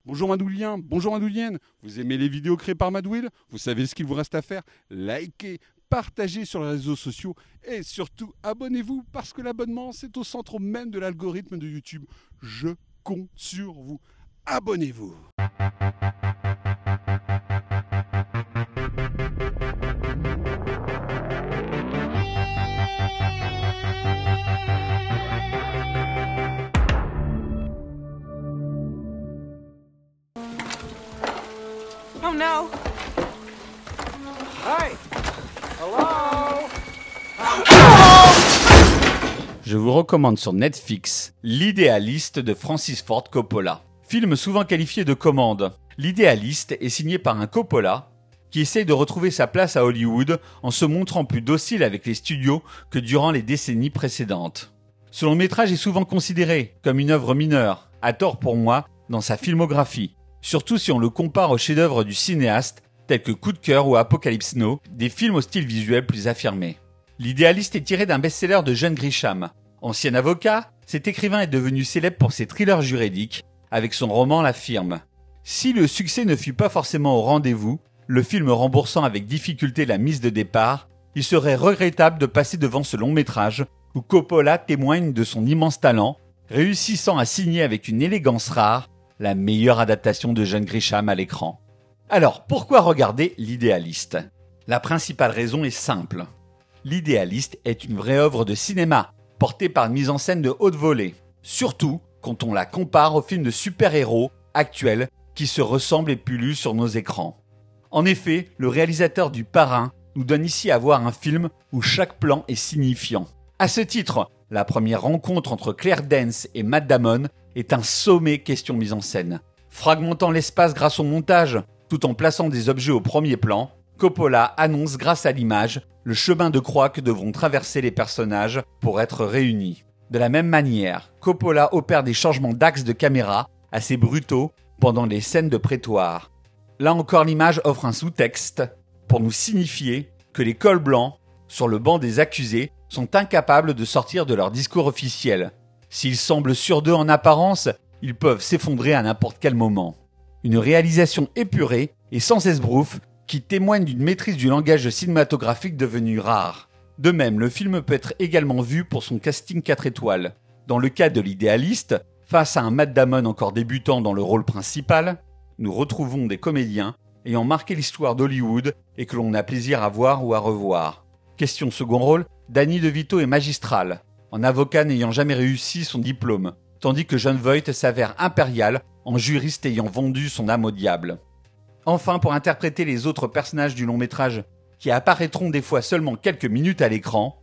Bonjour Madoulien, bonjour Madoulienne. Vous aimez les vidéos créées par Madouil? Vous savez ce qu'il vous reste à faire? Likez, partagez sur les réseaux sociaux et surtout abonnez-vous parce que l'abonnement c'est au centre même de l'algorithme de YouTube. Je compte sur vous. Abonnez-vous. Oh no. Hi. Hello. Je vous recommande sur Netflix L'Idéaliste de Francis Ford Coppola. Film souvent qualifié de commande, L'Idéaliste est signé par un Coppola qui essaye de retrouver sa place à Hollywood en se montrant plus docile avec les studios que durant les décennies précédentes. Ce long métrage est souvent considéré comme une œuvre mineure, à tort pour moi, dans sa filmographie. Surtout si on le compare aux chefs-d'œuvre du cinéaste tels que Coup de cœur ou Apocalypse Now, des films au style visuel plus affirmé. L'Idéaliste est tiré d'un best-seller de John Grisham. Ancien avocat, cet écrivain est devenu célèbre pour ses thrillers juridiques, avec son roman La Firme. Si le succès ne fut pas forcément au rendez-vous, le film remboursant avec difficulté la mise de départ, il serait regrettable de passer devant ce long métrage où Coppola témoigne de son immense talent, réussissant à signer avec une élégance rare la meilleure adaptation de John Grisham à l'écran. Alors, pourquoi regarder L'Idéaliste? La principale raison est simple. L'Idéaliste est une vraie œuvre de cinéma, portée par une mise en scène de haute volée. Surtout quand on la compare aux films de super-héros actuels qui se ressemblent et pullulent sur nos écrans. En effet, le réalisateur du Parrain nous donne ici à voir un film où chaque plan est signifiant. À ce titre, la première rencontre entre Claire Danes et Matt Damon est un sommet question mise en scène. Fragmentant l'espace grâce au montage, tout en plaçant des objets au premier plan, Coppola annonce grâce à l'image le chemin de croix que devront traverser les personnages pour être réunis. De la même manière, Coppola opère des changements d'axe de caméra assez brutaux pendant les scènes de prétoire. Là encore, l'image offre un sous-texte pour nous signifier que les cols blancs sur le banc des accusés sont incapables de sortir de leur discours officiel. S'ils semblent sûrs d'eux en apparence, ils peuvent s'effondrer à n'importe quel moment. Une réalisation épurée et sans esbrouffe qui témoigne d'une maîtrise du langage cinématographique devenue rare. De même, le film peut être également vu pour son casting 4 étoiles. Dans le cas de L'Idéaliste, face à un Matt Damon encore débutant dans le rôle principal, nous retrouvons des comédiens ayant marqué l'histoire d'Hollywood et que l'on a plaisir à voir ou à revoir. Question second rôle, Danny DeVito est magistral, en avocat n'ayant jamais réussi son diplôme, tandis que Jon Voight s'avère impérial en juriste ayant vendu son âme au diable. Enfin, pour interpréter les autres personnages du long métrage, qui apparaîtront des fois seulement quelques minutes à l'écran,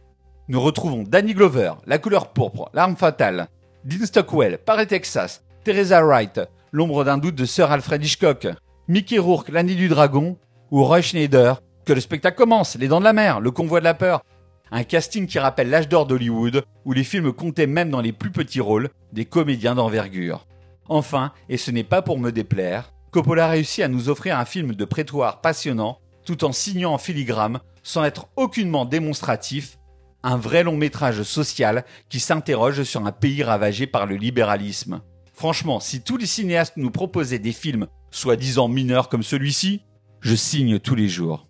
nous retrouvons Danny Glover, La couleur pourpre, L'Arme fatale, Dean Stockwell, Paris Texas, Teresa Wright, L'ombre d'un doute de Sir Alfred Hitchcock, Mickey Rourke, L'année du dragon, ou Roy Schneider, Que le spectacle commence, Les dents de la mer, Le convoi de la peur. Un casting qui rappelle l'âge d'or d'Hollywood, où les films comptaient même dans les plus petits rôles des comédiens d'envergure. Enfin, et ce n'est pas pour me déplaire, Coppola réussit à nous offrir un film de prétoire passionnant, tout en signant en filigrane, sans être aucunement démonstratif, un vrai long métrage social qui s'interroge sur un pays ravagé par le libéralisme. Franchement, si tous les cinéastes nous proposaient des films soi-disant mineurs comme celui-ci, je signe tous les jours.